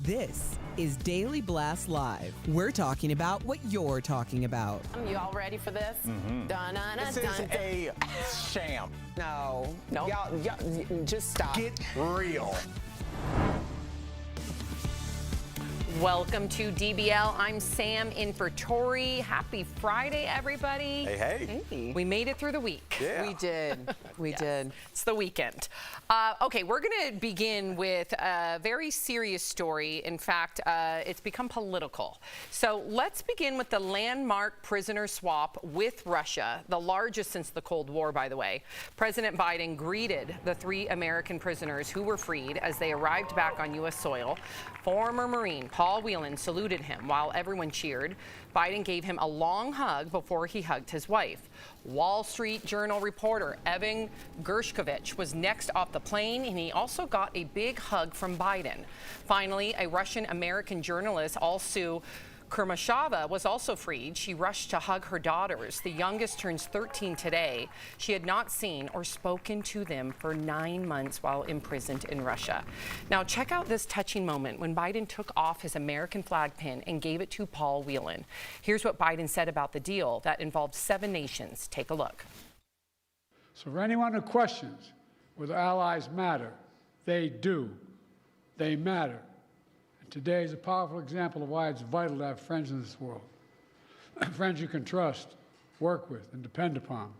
This is Daily Blast Live. We're talking about what you're talking about. You all ready for this? This is a sham. No. Y'all, just stop. Get real. Welcome to DBL. I'm Sam in for Tori. Happy Friday, everybody. Hey. We made it through the week. Yeah. We did. We did. It's the weekend. Okay, we're going to begin with a very serious story. In fact, it's become political. So let's begin with the landmark prisoner swap with Russia, the largest since the Cold War, by the way. President Biden greeted the 3 American prisoners who were freed as they arrived back on U.S. soil. Former Marine Paul Whelan saluted him while everyone cheered. Biden gave him a long hug before he hugged his wife. Wall Street Journal reporter Evan Gershkovich was next off the plane, and he also got a big hug from Biden. Finally, a Russian-American journalist, Alsu Kurmashava, was also freed. She rushed to hug her daughters. The youngest turns 13 today. She had not seen or spoken to them for 9 months while imprisoned in Russia. Now, check out this touching moment when Biden took off his American flag pin and gave it to Paul Whelan. Here's what Biden said about the deal that involved 7 nations. Take a look. So for anyone who questions whether allies matter, they do. They matter. Today is a powerful example of why it's vital to have friends in this world. Friends you can trust, work with, and depend upon.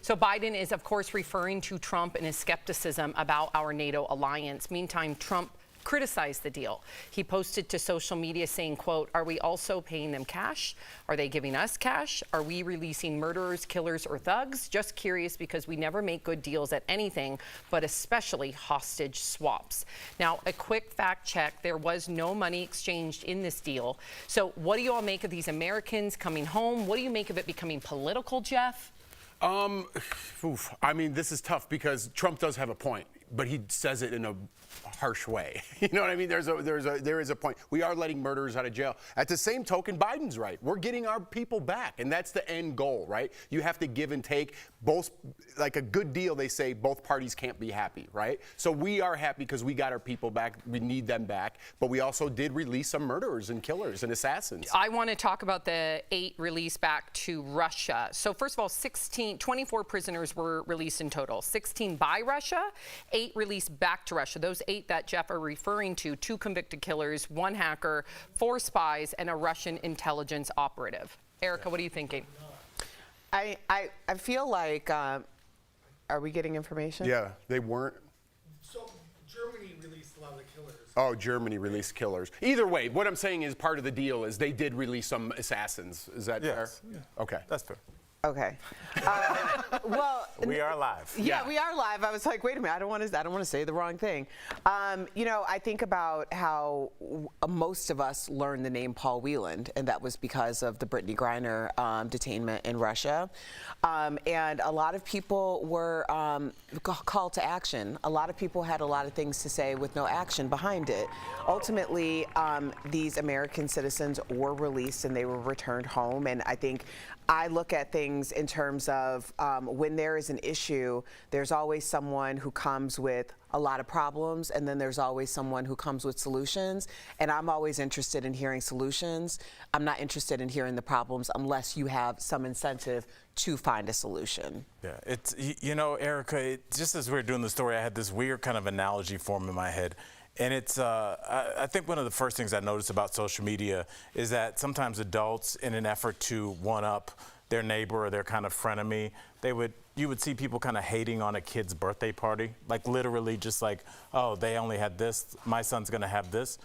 So Biden is, of course, referring to Trump and his skepticism about our NATO alliance. Meantime, Trump criticized the deal. He posted to social media saying, quote, "Are we also paying them cash? Are they giving us cash? Are we releasing murderers, killers, or thugs? Just curious because we never make good deals at anything, but especially hostage swaps." Now, a quick fact check, there was no money exchanged in this deal. So what do you all make of these Americans coming home? What do you make of it becoming political, Jeff? I mean, this is tough because Trump does have a point, but he says it in a harsh way. You know what I mean? There is a point. We are letting murderers out of jail. At the same token, Biden's right. We're getting our people back, and that's the end goal, right? You have to give and take. Both, like a good deal, they say both parties can't be happy, right? So we are happy because we got our people back. We need them back, but we also did release some murderers and killers and assassins. I want to talk about the 8 released back to Russia. So first of all, 24 prisoners were released in total. 16 by Russia, 8 released back to Russia. Those 8 that Jeff are referring to, 2 convicted killers, 1 hacker, 4 spies, and a Russian intelligence operative. Erica, what are you thinking? I feel like, are we getting information? Yeah, they weren't. So Germany released a lot of the killers. Oh, Germany released killers. Either way, what I'm saying is part of the deal is they did release some assassins. Is that fair? Yeah. Okay. That's fair. Okay. Well, We are live. yeah, we are live. I was like, wait a minute, I don't want to say the wrong thing. You know, I think about how most of us learned the name Paul Whelan, and that was because of the Brittany Griner detainment in Russia. And a lot of people were called to action. A lot of people had a lot of things to say with no action behind it. Ultimately, these American citizens were released and they were returned home. And I think I look at things in terms of when there is an issue, there's always someone who comes with a lot of problems, and then there's always someone who comes with solutions. And I'm always interested in hearing solutions. I'm not interested in hearing the problems unless you have some incentive to find a solution. Yeah, it's, you know, Erica, just as we were doing the story, I had this weird kind of analogy form in my head. And it's, I think one of the first things I noticed about social media is that sometimes adults, in an effort to one-up their neighbor or their kind of frenemy, you would see people kind of hating on a kid's birthday party, like literally just like, oh, they only had this, my son's gonna have this.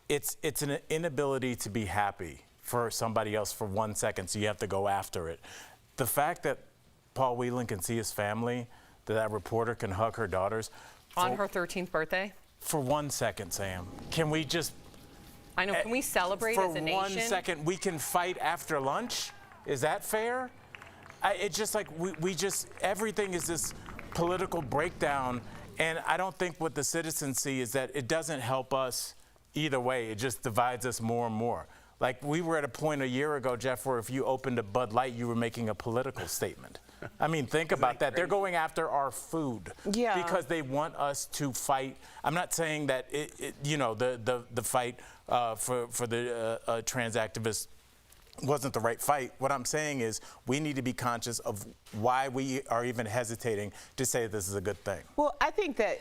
It's an inability to be happy for somebody else for 1 second, so you have to go after it. The fact that Paul Whelan can see his family, that reporter can hug her daughters. On her 13th birthday? For 1 second, Sam, can we just... I know, can we celebrate as a nation? For 1 second, we can fight after lunch? Is that fair? It's just like we just, everything is this political breakdown, and I don't think what the citizens see is that it doesn't help us either way. It just divides us more and more. Like, we were at a point a year ago, Jeff, where if you opened a Bud Light, you were making a political statement. I mean, think about that. They're going after our food because they want us to fight. I'm not saying that the fight for the trans activists wasn't the right fight. What I'm saying is we need to be conscious of why we are even hesitating to say this is a good thing. Well, I think that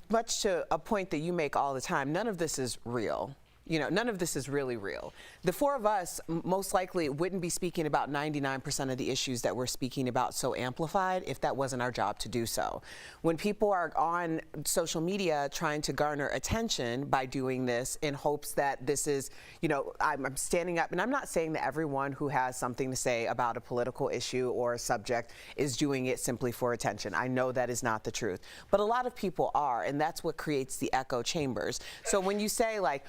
much to a point that you make all the time, none of this is real. You know, none of this is really real. The four of us most likely wouldn't be speaking about 99% of the issues that we're speaking about so amplified if that wasn't our job to do so. When people are on social media trying to garner attention by doing this in hopes that this is, you know, I'm standing up, and I'm not saying that everyone who has something to say about a political issue or a subject is doing it simply for attention. I know that is not the truth. But a lot of people are, and that's what creates the echo chambers. So when you say, like,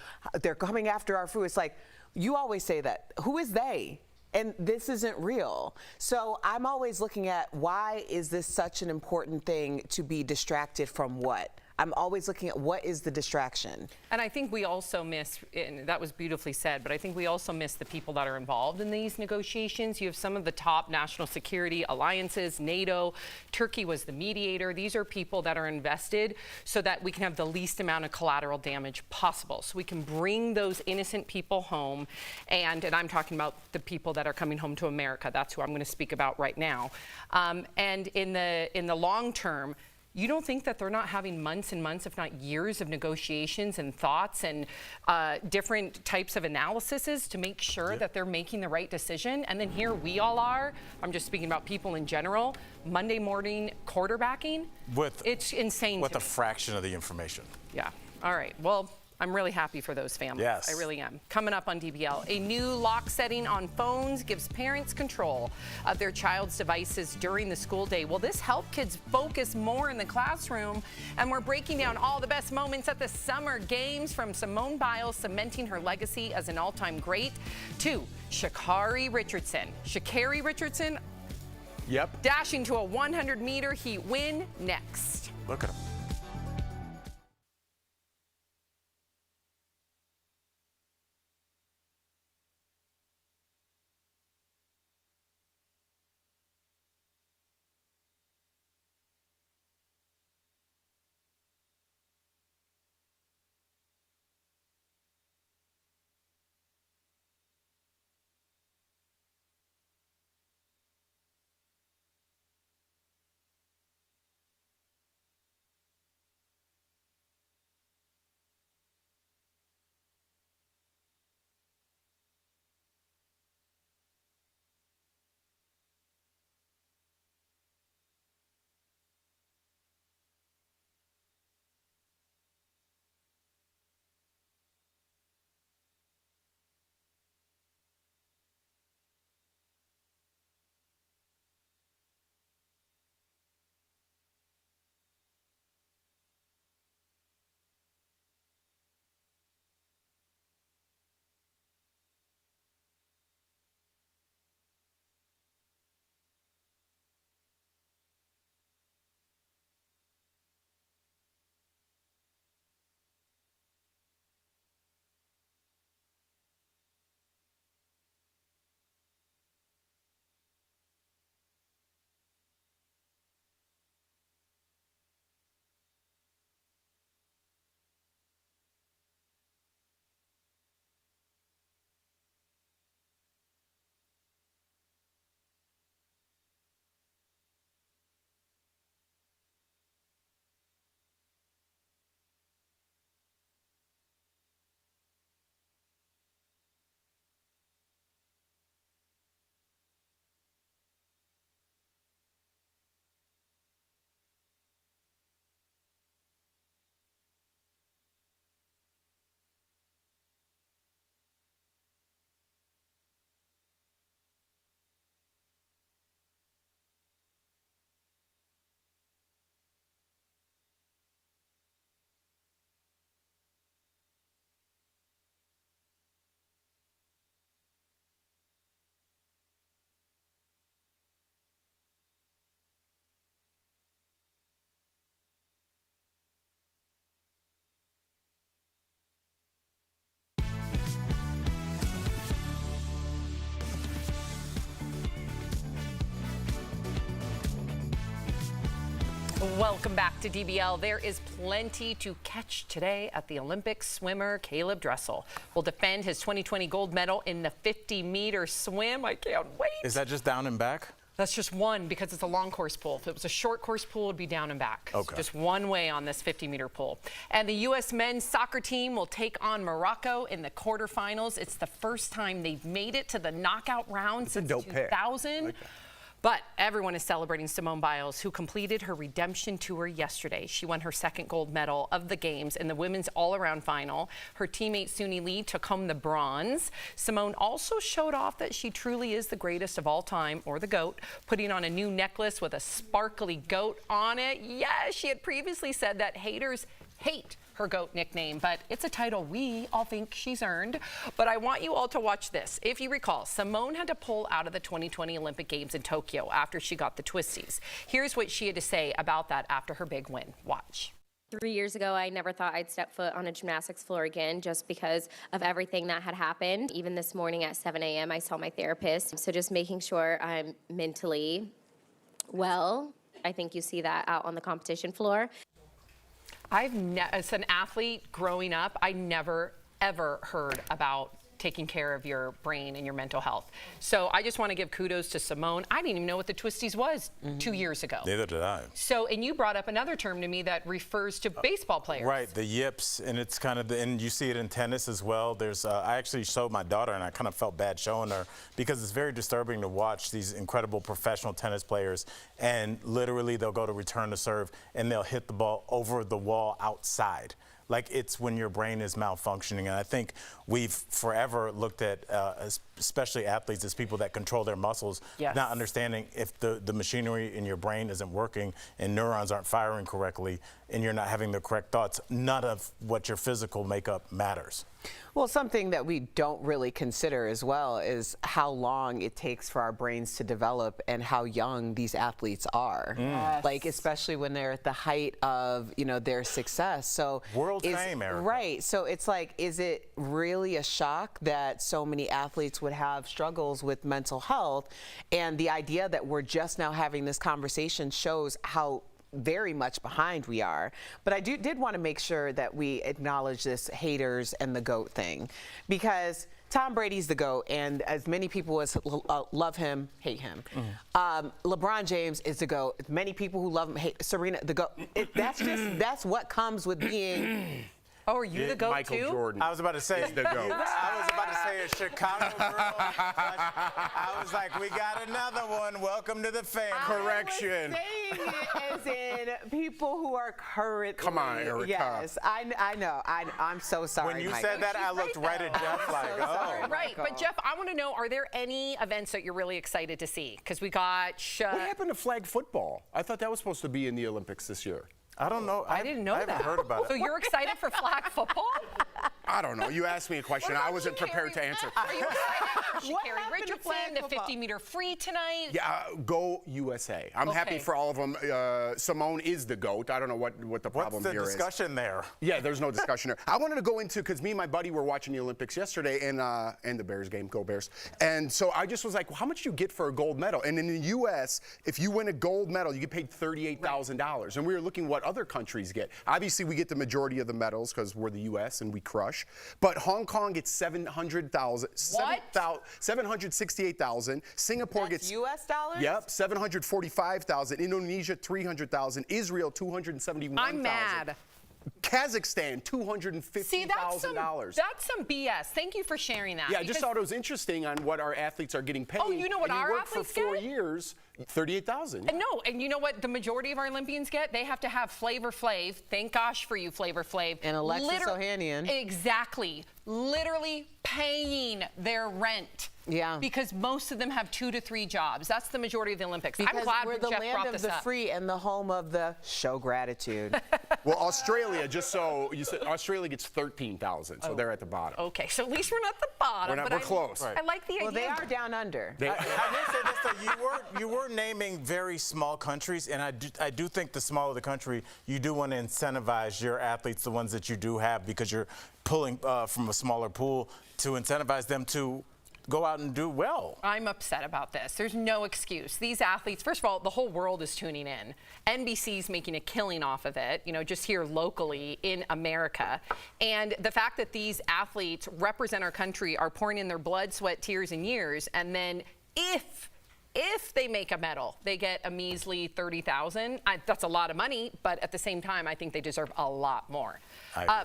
they're coming after our food, it's like, you always say that. Who is they? And this isn't real. So I'm always looking at, why is this such an important thing to be distracted from what? I'm always looking at what is the distraction. And I think we also miss, and that was beautifully said, but I think we also miss the people that are involved in these negotiations. You have some of the top national security alliances, NATO, Turkey was the mediator. These are people that are invested so that we can have the least amount of collateral damage possible. So we can bring those innocent people home. And I'm talking about the people that are coming home to America. That's who I'm going to speak about right now. And in the long term, you don't think that they're not having months and months, if not years, of negotiations and thoughts and different types of analyses to make sure that they're making the right decision? And then here we all are, I'm just speaking about people in general, Monday morning quarterbacking. It's insane. With a fraction of the information. Yeah. All right. Well, I'm really happy for those families. Yes. I really am. Coming up on DBL, a new lock setting on phones gives parents control of their child's devices during the school day. Will this help kids focus more in the classroom? And we're breaking down all the best moments at the summer games, from Simone Biles cementing her legacy as an all-time great to Sha'Carri Richardson. Yep. Dashing to a 100-meter heat win next. Look at him. Welcome back to DBL. There is plenty to catch today at the Olympics. Swimmer Caleb Dressel will defend his 2020 gold medal in the 50-meter swim. I can't wait. Is that just down and back? That's just one because it's a long course pool. If it was a short course pool, it would be down and back. Okay. So just one way on this 50-meter pool. And the U.S. men's soccer team will take on Morocco in the quarterfinals. It's the first time they've made it to the knockout round since 2000. But everyone is celebrating Simone Biles, who completed her redemption tour yesterday. She won her second gold medal of the games in the women's all-around final. Her teammate Suni Lee took home the bronze. Simone also showed off that she truly is the greatest of all time, or the GOAT, putting on a new necklace with a sparkly goat on it. Yes, she had previously said that haters hate her GOAT nickname, but it's a title we all think she's earned. But I want you all to watch this. If you recall, Simone had to pull out of the 2020 Olympic Games in Tokyo after she got the twisties. Here's what she had to say about that after her big win. Watch. 3 years ago, I never thought I'd step foot on a gymnastics floor again just because of everything that had happened. Even this morning at 7 a.m., I saw my therapist. So just making sure I'm mentally well. I think you see that out on the competition floor. As an athlete growing up, I never, ever heard about taking care of your brain and your mental health. So I just want to give kudos to Simone. I didn't even know what the twisties was 2 years ago. Neither did I. So, and you brought up another term to me that refers to baseball players. Right, the yips, and it's kind of, and you see it in tennis as well. There's, I actually showed my daughter, and I kind of felt bad showing her because it's very disturbing to watch these incredible professional tennis players, and literally they'll go to return the serve, and they'll hit the ball over the wall outside. Like, it's when your brain is malfunctioning. And I think we've forever looked at, especially athletes, as people that control their muscles, yes, not understanding if the machinery in your brain isn't working and neurons aren't firing correctly and you're not having the correct thoughts, none of what your physical makeup matters. Well, something that we don't really consider as well is how long it takes for our brains to develop and how young these athletes are. Yes. Like, especially when they're at the height of, you know, their success. So world fame, Erica. Right. So it's like, is it really a shock that so many athletes would have struggles with mental health? And the idea that we're just now having this conversation shows how very much behind we are. But I did want to make sure that we acknowledge this haters and the GOAT thing, because Tom Brady's the GOAT, and as many people as love him, hate him. LeBron James is the GOAT. Many people who love him hate Serena, the GOAT. That's what comes with being. Oh, are you the GOAT Michael too? Jordan. I was about to say the GOAT. I was about to say a Chicago girl. I was like, we got another one. Welcome to the family. Correction. I was saying it as in people who are currently. Come on, Erica. Yes, I know. I'm so sorry. When you Mike. said that, I looked right at Jeff like, so sorry. oh. Right, but Jeff, I want to know, are there any events that you're really excited to see? Because we got What happened to flag football? I thought that was supposed to be in the Olympics this year. I don't know. I didn't know that. I haven't heard about So it. you're excited for flag football? I don't know. You asked me a question. I wasn't prepared to answer. Are you excited for What Carrie happened to Richardson, flag the football? 50-meter free tonight? Yeah, go USA. I'm happy Okay. for all of them. Simone is the GOAT. I don't know what the What's problem the here is. discussion there? Yeah, there's no discussion there. I wanted to go into, because me and my buddy were watching the Olympics yesterday and the Bears game, go Bears. And so I just was like, well, how much do you get for a gold medal? And in the U.S., if you win a gold medal, you get paid $38,000. And we were looking what other countries get. Obviously, we get the majority of the medals because we're the U.S. and we crush. But Hong Kong gets $768,000. Singapore That's gets U.S. dollars? Yep, $745,000. Indonesia, $300,000. Israel, $271,000. I'm mad. Kazakhstan, $250,000. See, that's some BS. Thank you for sharing that. Yeah, I just thought it was interesting on what our athletes are getting paid. Oh, you know what and our you work athletes for 4 get? years, $38,000. And no, and you know what the majority of our Olympians get? They have to have Flavor Flav. Thank gosh for you, Flavor Flav. And Alexis Ohanian. Exactly. Literally paying their rent. Yeah. Because most of them have 2 to 3 jobs. That's the majority of the Olympics. Because I'm glad we're the Jeff land brought of this the up. free and the home of the show gratitude. Well, Australia, just so you said, Australia gets $13,000, so they're at the bottom. Okay, so at least we're not the bottom. We're close. I like the idea. Well, they are down under. I did say this, though. You were naming very small countries, and I do think the smaller the country, you do want to incentivize your athletes, the ones that you do have, because you're pulling from a smaller pool, to incentivize them to go out and do well. I'm upset about this. There's no excuse. These athletes, first of all, the whole world is tuning in. NBC's making a killing off of it, you know, just here locally in America. And the fact that these athletes represent our country, are pouring in their blood, sweat, tears, and years, and then if they make a medal, they get a measly $30,000. That's a lot of money, but at the same time, I think they deserve a lot more.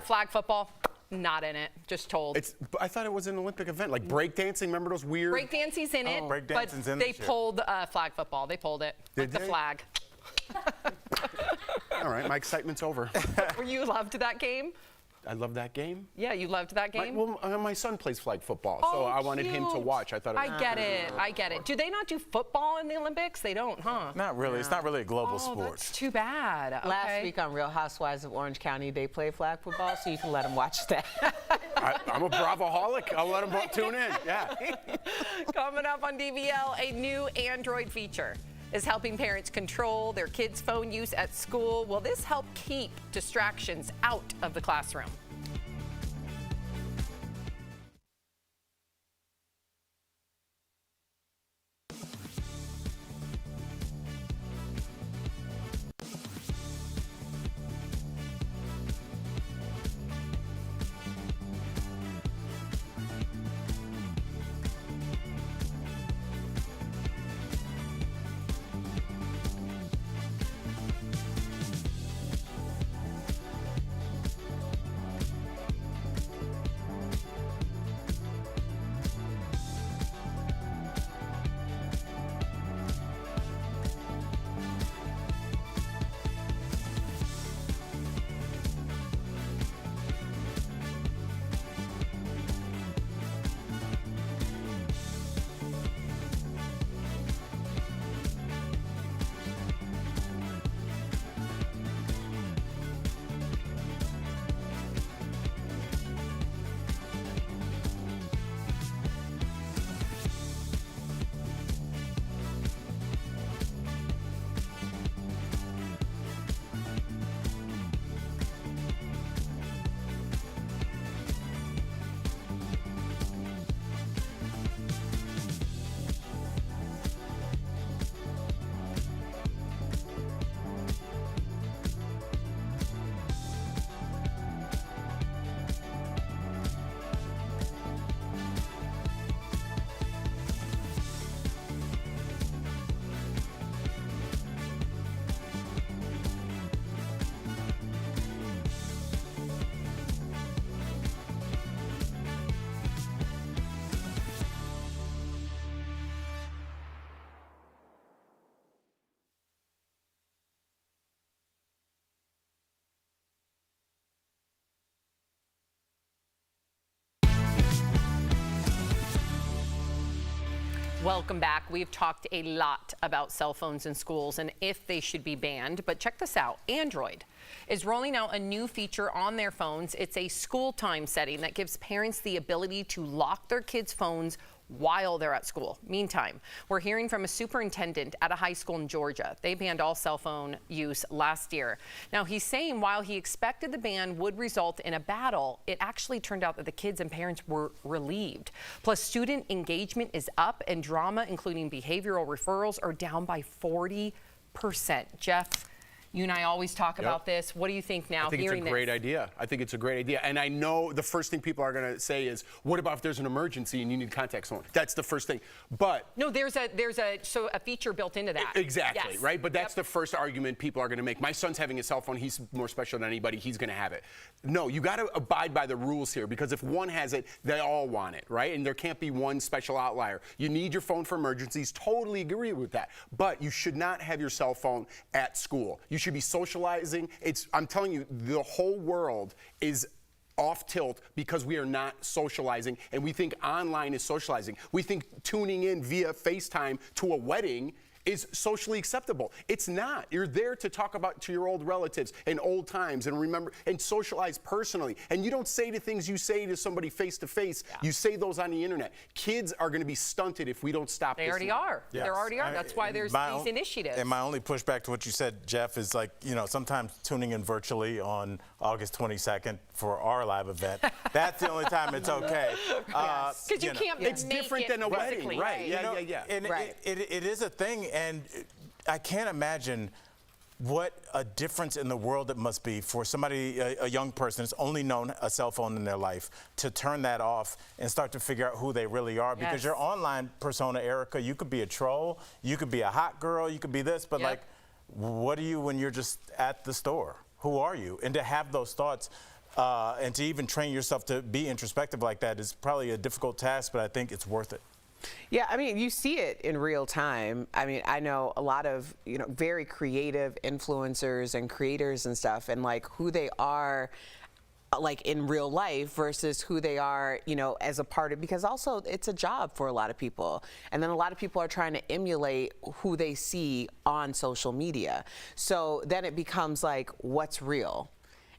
Flag football, not in it, just told. I thought it was an Olympic event, like breakdancing. Remember those weird? Breakdancing's in it, but they pulled flag football. They pulled it, like the flag. All right, my excitement's over. Were you loved that game? I love that game. Yeah, you loved that game? My son plays flag football, so I wanted him to watch. I thought. I get it. Do they not do football in the Olympics? They don't, huh? Not really. No. It's not really a global sport. That's too bad. Okay. Last week on Real Housewives of Orange County, they play flag football, so you can let them watch that. I'm a Bravoholic. I'll let them both tune in. Yeah. Coming up on DVL, a new Android feature is helping parents control their kids' phone use at school. Will this help keep distractions out of the classroom? Welcome back. We've talked a lot about cell phones in schools and if they should be banned, but check this out. Android is rolling out a new feature on their phones. It's a school time setting that gives parents the ability to lock their kids' phones while they're at school. Meantime, we're hearing from a superintendent at a high school in Georgia. They banned all cell phone use last year. Now, he's saying while he expected the ban would result in a battle, it actually turned out that the kids and parents were relieved. Plus, student engagement is up and drama, including behavioral referrals, are down by 40%. Jeff, you and I always talk about this. What do you think now? I think it's a great idea. I think it's a great idea. And I know the first thing people are going to say is, what about if there's an emergency and you need to contact someone? That's the first thing. But no, there's a feature built into that. Exactly, yes. Right? But that's the first argument people are going to make. My son's having a cell phone. He's more special than anybody. He's going to have it. No, you got to abide by the rules here, because if one has it, they all want it, right? And there can't be one special outlier. You need your phone for emergencies. Totally agree with that. But you should not have your cell phone at school. You should be socializing. I'm telling you, the whole world is off tilt because we are not socializing, and we think online is socializing. We think tuning in via FaceTime to a wedding is socially acceptable. It's not. You're there to talk about to your old relatives and old times and remember and socialize personally. And you don't say the things you say to somebody face to face. You say those on the internet. Kids are going to be stunted if we don't stop this. They already are. Yes. They already are. That's why there's these initiatives. And my only pushback to what you said, Jeff, is like, you know, sometimes tuning in virtually on August 22nd for our live event, that's the only time it's okay. Because you can't It's make different it than a physically. wedding, right? Yeah. And it is a thing, and I can't imagine what a difference in the world it must be for somebody, a young person that's only known a cell phone in their life, to turn that off and start to figure out who they really are. Because your online persona, Erica, you could be a troll, you could be a hot girl, you could be this, but like, what are you when you're just at the store? Who are you? And to have those thoughts and to even train yourself to be introspective like that is probably a difficult task, but I think it's worth it. Yeah, I mean, you see it in real time. I mean, I know a lot of, you know, very creative influencers and creators and stuff, and like who they are like in real life versus who they are, you know, as a part of, because also it's a job for a lot of people. And then a lot of people are trying to emulate who they see on social media. So then it becomes like, what's real?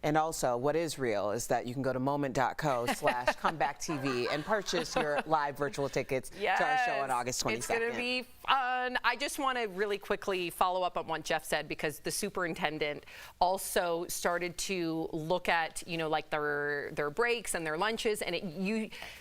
And also, what is real is that you can go to moment.co/comebacktv and purchase your live virtual tickets to our show on August 22nd. It's going to be fun. I just want to really quickly follow up on what Jeff said, because the superintendent also started to look at, you know, like their breaks and their lunches, and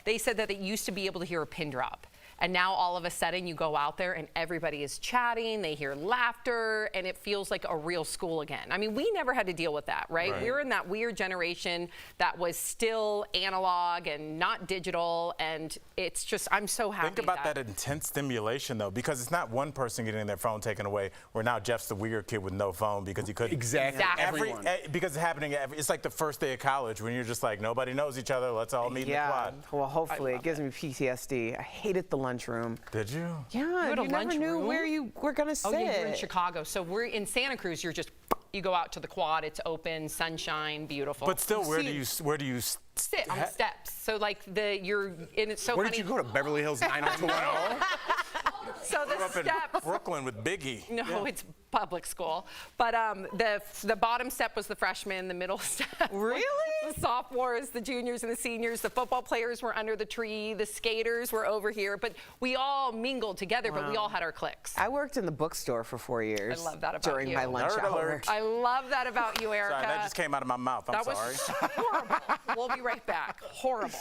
they said that it used to be able to hear a pin drop. And now all of a sudden you go out there and everybody is chatting, they hear laughter, and it feels like a real school again. I mean, we never had to deal with that, right? We were in that weird generation that was still analog and not digital, and it's just, I'm so happy. Think about that intense stimulation, though, because it's not one person getting their phone taken away, where now Jeff's the weird kid with no phone because he couldn't. Exactly. Everyone. Because it's happening, it's like the first day of college when you're just like, nobody knows each other, let's all meet in the quad. Well, hopefully it gives me PTSD. I hated the lunchroom. Did you? Yeah, you never knew where you were going to sit. Oh, yeah, you're in Chicago. So we're in Santa Cruz. You go out to the quad. It's open, sunshine, beautiful. But still, where do you sit on the steps? So like you're in. It's so Where funny. did you go to Beverly Hills 90210? So the up in steps. Brooklyn with Biggie. No, it's public school. But the bottom step was the freshmen, the middle step Really? was the sophomores, the juniors and the seniors. The football players were under the tree. The skaters were over here. But we all mingled together, but we all had our cliques. I worked in the bookstore for 4 years. I love that about during you. my lunch Nerd hour. alert. I love that about you, Erica. Sorry, that just came out of my mouth. I'm sorry. Was horrible. We'll be right back. Horrible.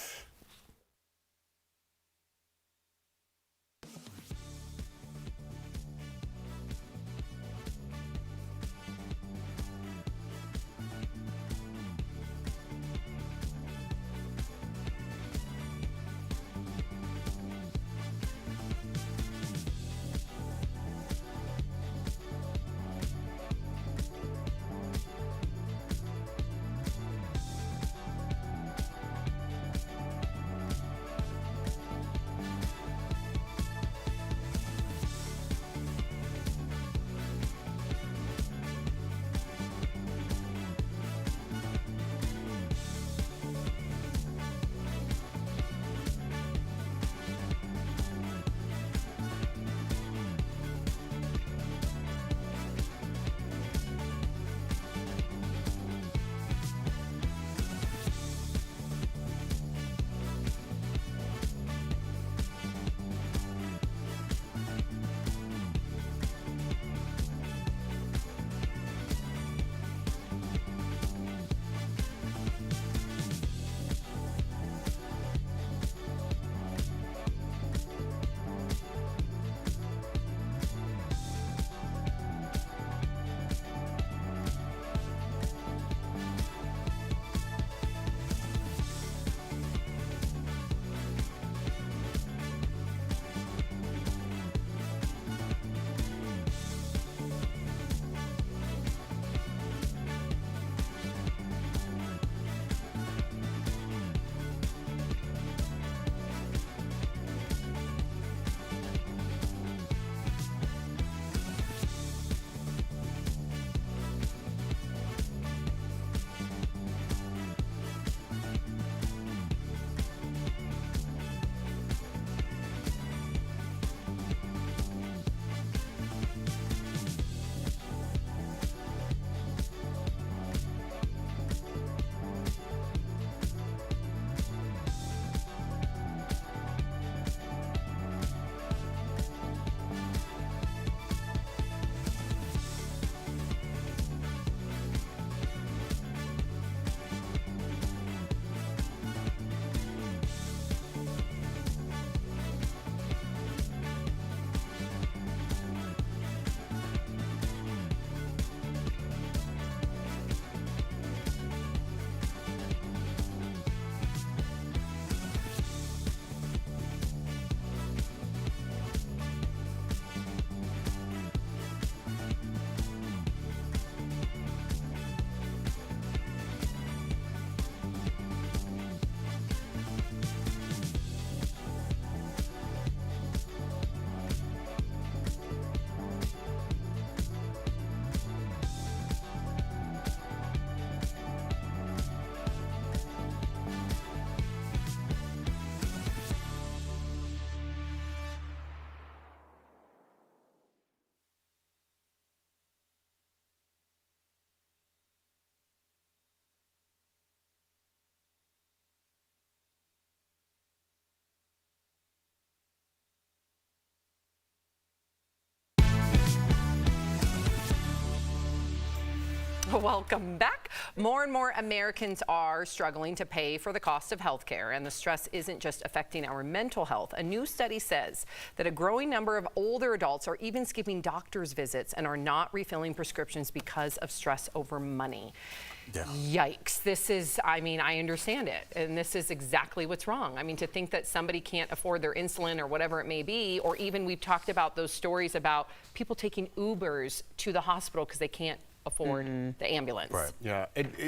Welcome back. More and more Americans are struggling to pay for the cost of health care, and the stress isn't just affecting our mental health. A new study says that a growing number of older adults are even skipping doctor's visits and are not refilling prescriptions because of stress over money. Yeah. Yikes. This is, I mean, I understand it, and this is exactly what's wrong. I mean, to think that somebody can't afford their insulin or whatever it may be, or even we've talked about those stories about people taking Ubers to the hospital because they can't afford the ambulance. Right. Yeah.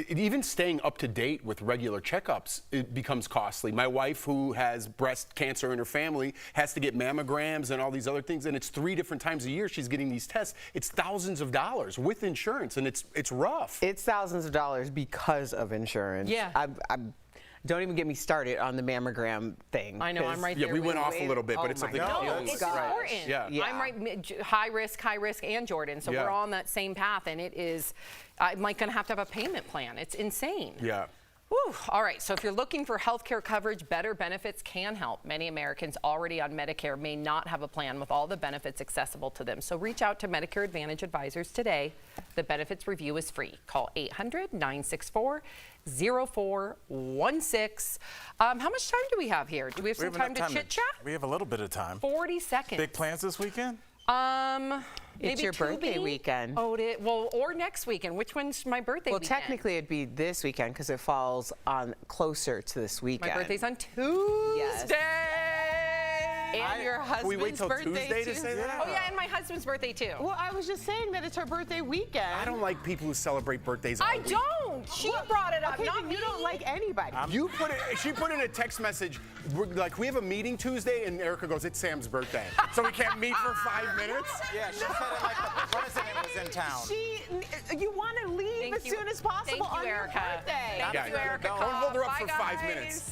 Even staying up to date with regular checkups, it becomes costly. My wife, who has breast cancer in her family, has to get mammograms and all these other things, and it's 3 different times a year she's getting these tests. It's thousands of dollars with insurance, and it's rough. It's thousands of dollars because of insurance. Yeah. Don't even get me started on the mammogram thing. I know, I'm right there. Yeah, we went off a little bit, but Oh it's my something God. to deal No, with. it's important. Yeah. I'm right, high risk, and Jordan. So Yeah. we're on that same path, and it is, I'm like going to have a payment plan. It's insane. Yeah. Whew. All right, so if you're looking for health care coverage, better benefits can help. Many Americans already on Medicare may not have a plan with all the benefits accessible to them. So reach out to Medicare Advantage advisors today. The benefits review is free. Call 800-964-0416. How much time do we have here? Do we have some time to chit-chat? We have a little bit of time. 40 seconds. Big plans this weekend? Maybe It's your birthday weekend. Oh, well, or next weekend. Which one's my birthday Well, weekend? technically it'd be this weekend because it falls on closer to this weekend. My birthday's on Tuesday. And your husband's Can we wait till birthday Tuesday to say that? Oh, yeah, and my husband's birthday, too. Well, I was just saying that it's her birthday weekend. I don't like people who celebrate birthdays all I week. don't. She brought it up, Okay, not then me. you don't like anybody. She put in a text message, like, we have a meeting Tuesday, and Erica goes, it's Sam's birthday. So we can't meet for 5 minutes? Yeah, she said it like the president was in town. You want to leave Thank as you. soon as possible Thank you, on Erica. your birthday. Thank you, Erica. Don't hold her up Bye, for guys. 5 minutes.